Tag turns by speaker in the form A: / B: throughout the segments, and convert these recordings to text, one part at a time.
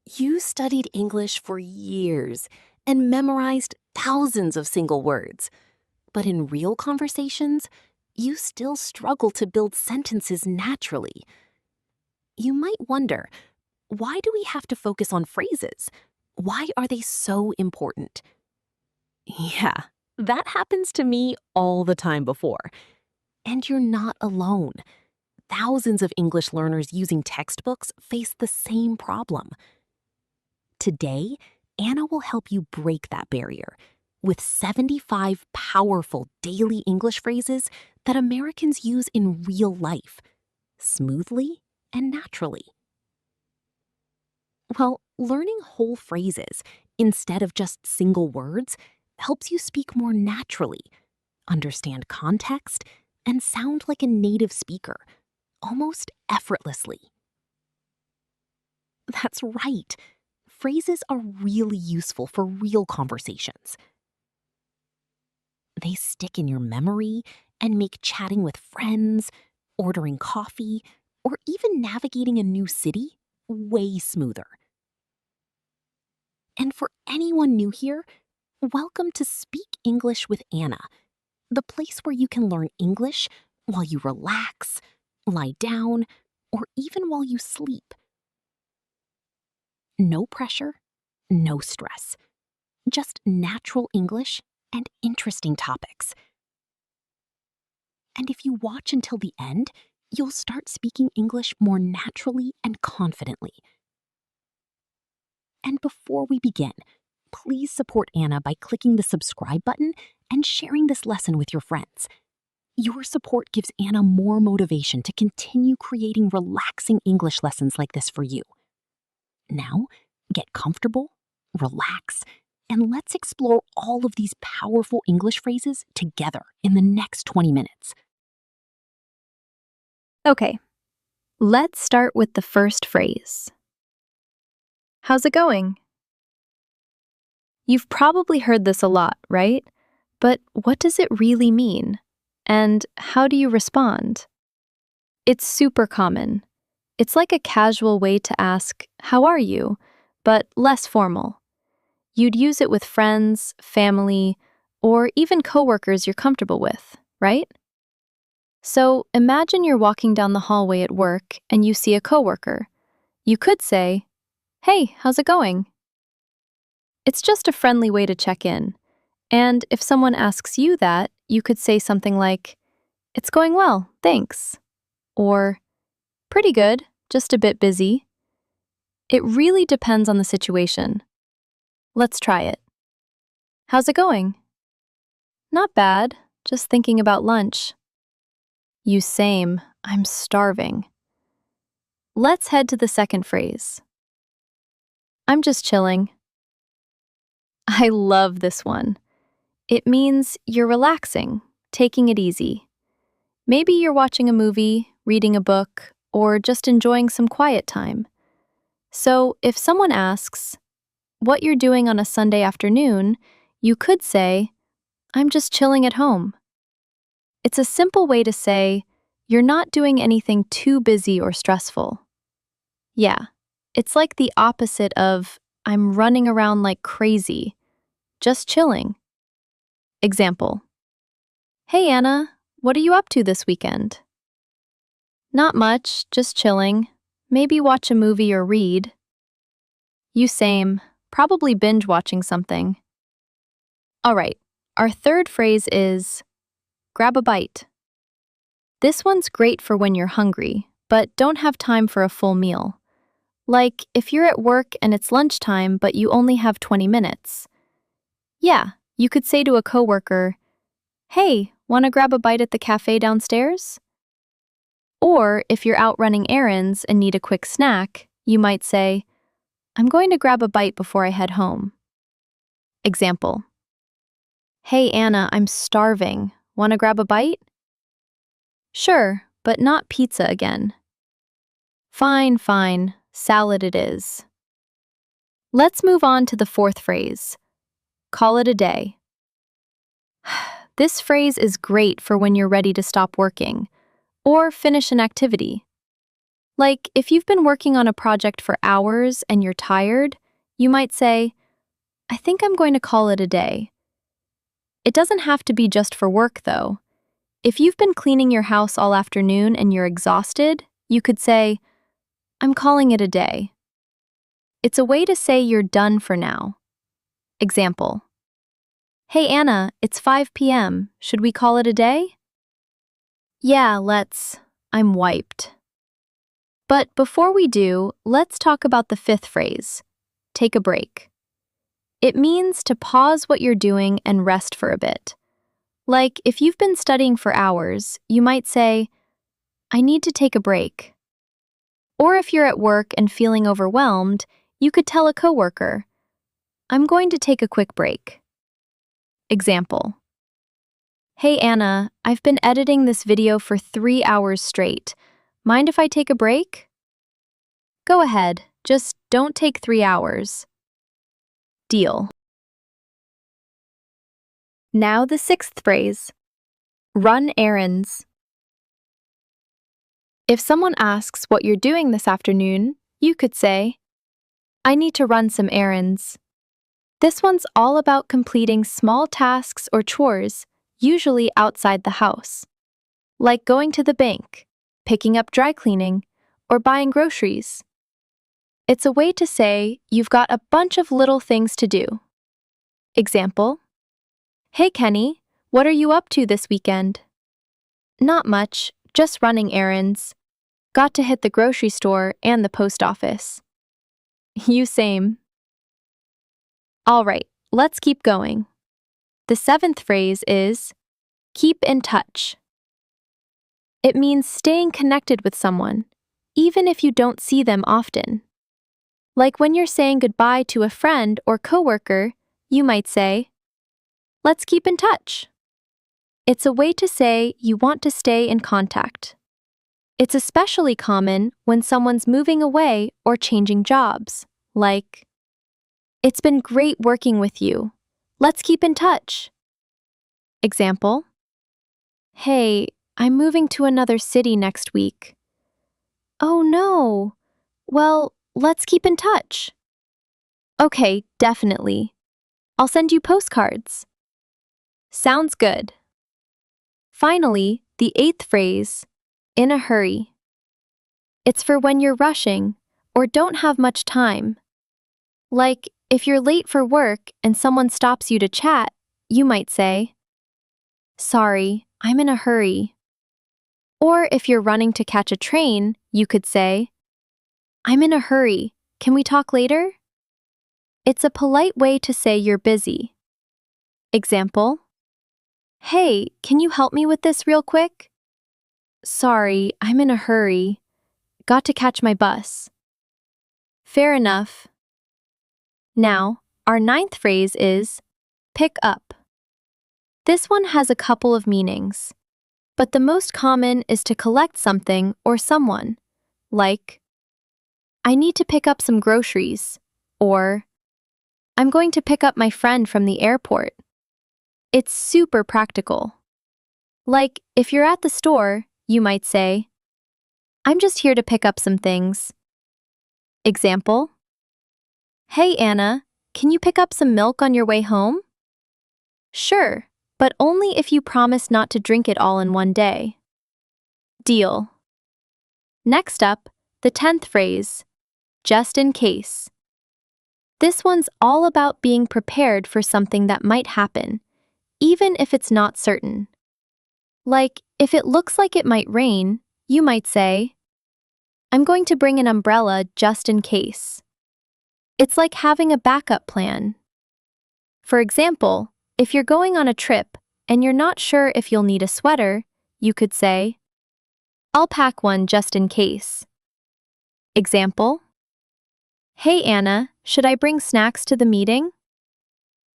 A: You studied English for years and memorized thousands of single words. But in real conversations, you still struggle to build sentences naturally. You might wonder, why do we have to focus on phrases? Why are they so important? Yeah, that happens to me all the time before. And you're not alone. Thousands of English learners using textbooks face the same problem. Today, Anna will help you break that barrier with 75 powerful daily English phrases that Americans use in real life, smoothly and naturally. Well, learning whole phrases instead of just single words helps you speak more naturally, understand context, and sound like a native speaker, almost effortlessly. That's right. Phrases are really useful for real conversations. They stick in your memory and make chatting with friends, ordering coffee, or even navigating a new city way smoother. And for anyone new here, welcome to Speak English with Anna, the place where you can learn English while you relax, lie down, or even while you sleep. No pressure, no stress, just natural English and interesting topics. And if you watch until the end, you'll start speaking English more naturally and confidently. And before we begin, please support Anna by clicking the subscribe button and sharing this lesson with your friends. Your support gives Anna more motivation to continue creating relaxing English lessons like this for you. Now, get comfortable, relax, and let's explore all of these powerful English phrases together in the next 20 minutes.
B: Okay, let's start with the first phrase. How's it going? You've probably heard this a lot, right? But what does it really mean? And how do you respond? It's super common. It's like a casual way to ask, "How are you?" but less formal. You'd use it with friends, family, or even coworkers you're comfortable with, right? So imagine you're walking down the hallway at work and you see a coworker. You could say, "Hey, how's it going?" It's just a friendly way to check in. And if someone asks you that, you could say something like, "It's going well, thanks." Or, "Pretty good, just a bit busy." It really depends on the situation. Let's try it. How's it going? Not bad, just thinking about lunch. You same, I'm starving. Let's head to the second phrase. I'm just chilling. I love this one. It means you're relaxing, taking it easy. Maybe you're watching a movie, reading a book, or just enjoying some quiet time. So if someone asks what you're doing on a Sunday afternoon, you could say, "I'm just chilling at home." It's a simple way to say you're not doing anything too busy or stressful. Yeah, it's like the opposite of "I'm running around like crazy," just chilling. Example. Hey Anna, what are you up to this weekend? Not much, just chilling. Maybe watch a movie or read. You same, probably binge watching something. All right, our third phrase is grab a bite. This one's great for when you're hungry, but don't have time for a full meal. Like if you're at work and it's lunchtime, but you only have 20 minutes. Yeah, you could say to a coworker, "Hey, want to grab a bite at the cafe downstairs?" Or if you're out running errands and need a quick snack, you might say, "I'm going to grab a bite before I head home." Example. Hey Anna, I'm starving. Want to grab a bite? Sure, but not pizza again. Fine, fine. Salad it is. Let's move on to the fourth phrase. Call it a day. This phrase is great for when you're ready to stop working or finish an activity. Like, if you've been working on a project for hours and you're tired, you might say, I think I'm going to call it a day. It doesn't have to be just for work, though. If you've been cleaning your house all afternoon and you're exhausted, you could say, I'm calling it a day. It's a way to say you're done for now. Example. Hey Anna, it's 5 p.m. Should we call it a day? Yeah, let's. I'm wiped. But before we do, let's talk about the fifth phrase. Take a break. It means to pause what you're doing and rest for a bit. Like, if you've been studying for hours, you might say, I need to take a break. Or if you're at work and feeling overwhelmed, you could tell a coworker, I'm going to take a quick break. Example. Hey Anna, I've been editing this video for 3 hours straight. Mind if I take a break? Go ahead, just don't take 3 hours. Deal. Now the sixth phrase. Run errands. If someone asks what you're doing this afternoon, you could say, I need to run some errands. This one's all about completing small tasks or chores, usually outside the house, like going to the bank, picking up dry cleaning, or buying groceries. It's a way to say you've got a bunch of little things to do. Example. Hey Kenny, what are you up to this weekend? Not much, just running errands. Got to hit the grocery store and the post office. You same. All right, let's keep going. The seventh phrase is, keep in touch. It means staying connected with someone, even if you don't see them often. Like when you're saying goodbye to a friend or coworker, you might say, let's keep in touch. It's a way to say you want to stay in contact. It's especially common when someone's moving away or changing jobs, like, it's been great working with you. Let's keep in touch. Example. Hey, I'm moving to another city next week. Oh no. Well, let's keep in touch. Okay, definitely. I'll send you postcards. Sounds good. Finally, the eighth phrase, in a hurry. It's for when you're rushing or don't have much time. Like, if you're late for work and someone stops you to chat, you might say, sorry, I'm in a hurry. Or if you're running to catch a train, you could say, I'm in a hurry. Can we talk later? It's a polite way to say you're busy. Example. Hey, can you help me with this real quick? Sorry, I'm in a hurry. Got to catch my bus. Fair enough. Now, our ninth phrase is, pick up. This one has a couple of meanings, but the most common is to collect something or someone, like, I need to pick up some groceries, or I'm going to pick up my friend from the airport. It's super practical. Like, if you're at the store, you might say, I'm just here to pick up some things. Example. Hey Anna, can you pick up some milk on your way home? Sure, but only if you promise not to drink it all in one day. Deal. Next up, the 10th phrase, just in case. This one's all about being prepared for something that might happen, even if it's not certain. Like, if it looks like it might rain, you might say, I'm going to bring an umbrella just in case. It's like having a backup plan. For example, if you're going on a trip and you're not sure if you'll need a sweater, you could say, I'll pack one just in case. Example. Hey Anna, should I bring snacks to the meeting?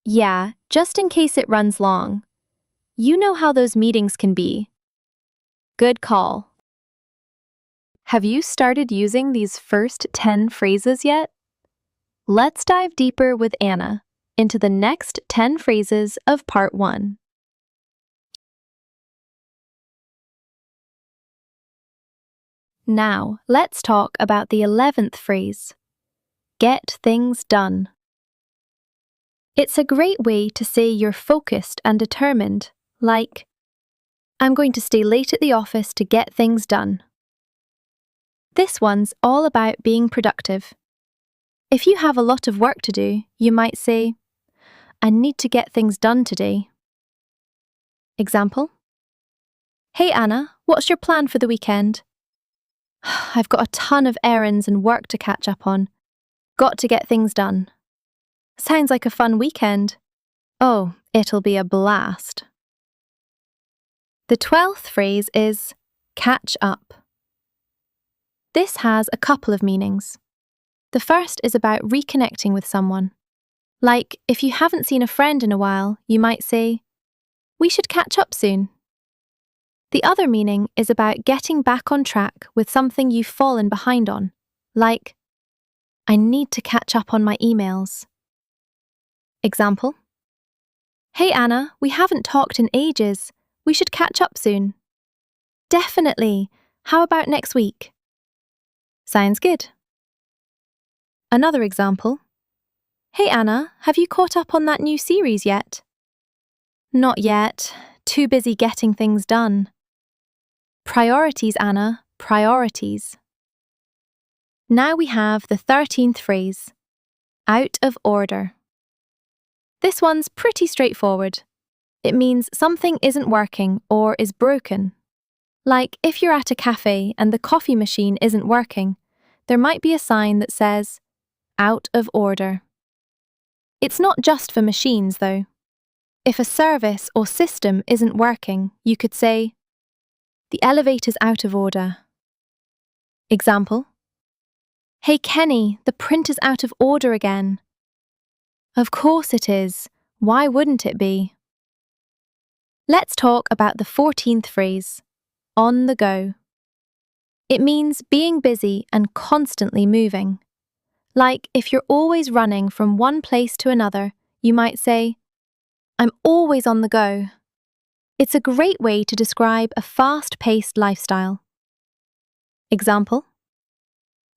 B: Yeah, just in case it runs long. You know how those meetings can be. Good call. Have you started using these first 10 phrases yet? Let's dive deeper with Anna into the next 10 phrases of Part 1. Now, let's talk about the 11th phrase. Get things done. It's a great way to say you're focused and determined, like, I'm going to stay late at the office to get things done. This one's all about being productive. If you have a lot of work to do, you might say, I need to get things done today. Example: Hey Anna, what's your plan for the weekend? I've got a ton of errands and work to catch up on. Got to get things done. Sounds like a fun weekend. Oh, it'll be a blast. The 12th phrase is catch up. This has a couple of meanings. The first is about reconnecting with someone. Like, if you haven't seen a friend in a while, you might say, we should catch up soon. The other meaning is about getting back on track with something you've fallen behind on, like, I need to catch up on my emails. Example: Hey Anna, we haven't talked in ages. We should catch up soon. Definitely. How about next week? Sounds good. Another example: Hey Anna, have you caught up on that new series yet? Not yet. Too busy getting things done. Priorities, Anna, priorities. Now we have the 13th phrase, out of order. This one's pretty straightforward. It means something isn't working or is broken. Like if you're at a cafe and the coffee machine isn't working, there might be a sign that says, out of order. It's not just for machines, though. If a service or system isn't working, you could say, the elevator's out of order. Example: Hey Kenny, the printer's out of order again. Of course it is. Why wouldn't it be? Let's talk about the 14th phrase, on the go. It means being busy and constantly moving. Like if you're always running from one place to another, you might say, I'm always on the go. It's a great way to describe a fast-paced lifestyle. Example: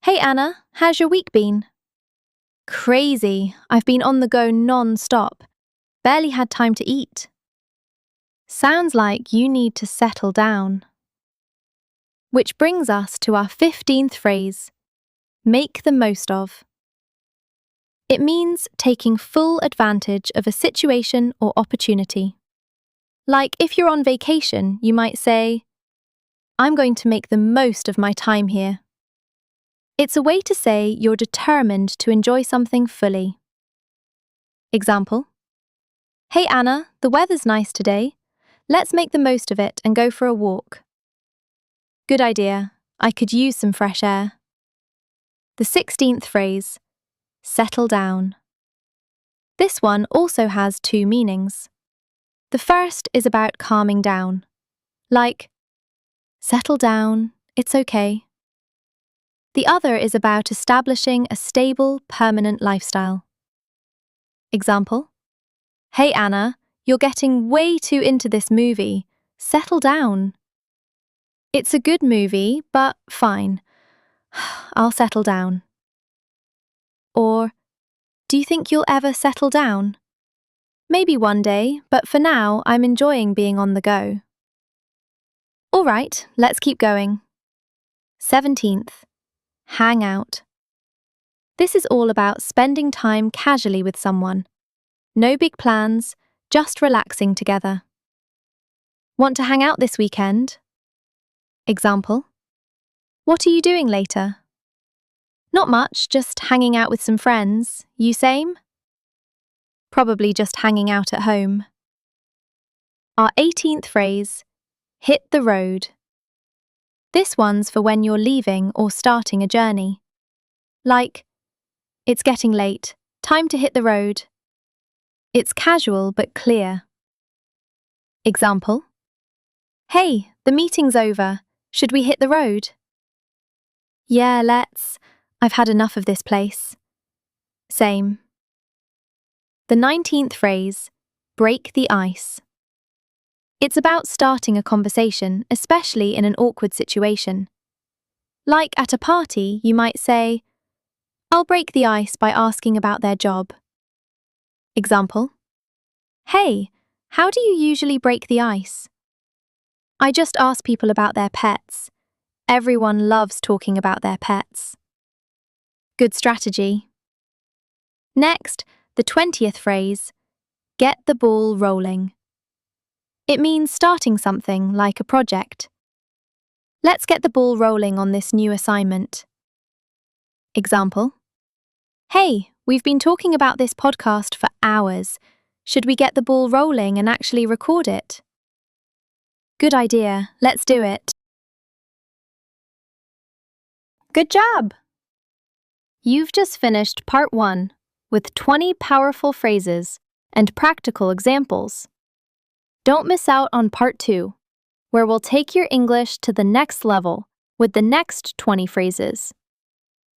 B: Hey Anna, how's your week been? Crazy. I've been on the go non-stop. Barely had time to eat. Sounds like you need to settle down. Which brings us to our 15th phrase, make the most of. It means taking full advantage of a situation or opportunity. Like if you're on vacation, you might say, I'm going to make the most of my time here. It's a way to say you're determined to enjoy something fully. Example: Hey Anna, the weather's nice today. Let's make the most of it and go for a walk. Good idea. I could use some fresh air. The 16th phrase, settle down. This one also has two meanings. The first is about calming down. Like, settle down, it's okay. The other is about establishing a stable, permanent lifestyle. Example: Hey Anna, you're getting way too into this movie. Settle down. It's a good movie, but fine. I'll settle down. Or, do you think you'll ever settle down? Maybe one day, but for now, I'm enjoying being on the go. All right, let's keep going. 17th, hang out. This is all about spending time casually with someone. No big plans, just relaxing together. Want to hang out this weekend? Example: What are you doing later? Not much, just hanging out with some friends. You same? Probably just hanging out at home. Our 18th phrase, hit the road. This one's for when you're leaving or starting a journey. Like, it's getting late, time to hit the road. It's casual but clear. Example: Hey, the meeting's over. Should we hit the road? Yeah, let's. I've had enough of this place. Same. The 19th phrase, break the ice. It's about starting a conversation, especially in an awkward situation. Like at a party, you might say, I'll break the ice by asking about their job. Example: Hey, how do you usually break the ice? I just ask people about their pets. Everyone loves talking about their pets. Good strategy. Next, the 20th phrase, get the ball rolling. It means starting something like a project. Let's get the ball rolling on this new assignment. Example: Hey, we've been talking about this podcast for hours. Should we get the ball rolling and actually record it? Good idea. Let's do it. Good job! You've just finished part 1 with 20 powerful phrases and practical examples. Don't miss out on part 2, where we'll take your English to the next level with the next 20 phrases.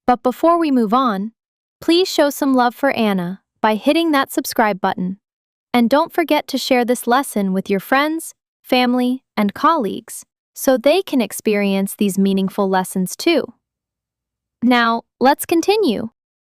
B: But before we move on, please show some love for Anna by hitting that subscribe button. And don't forget to share this lesson with your friends, family, and colleagues so they can experience these meaningful lessons too. Now, let's continue.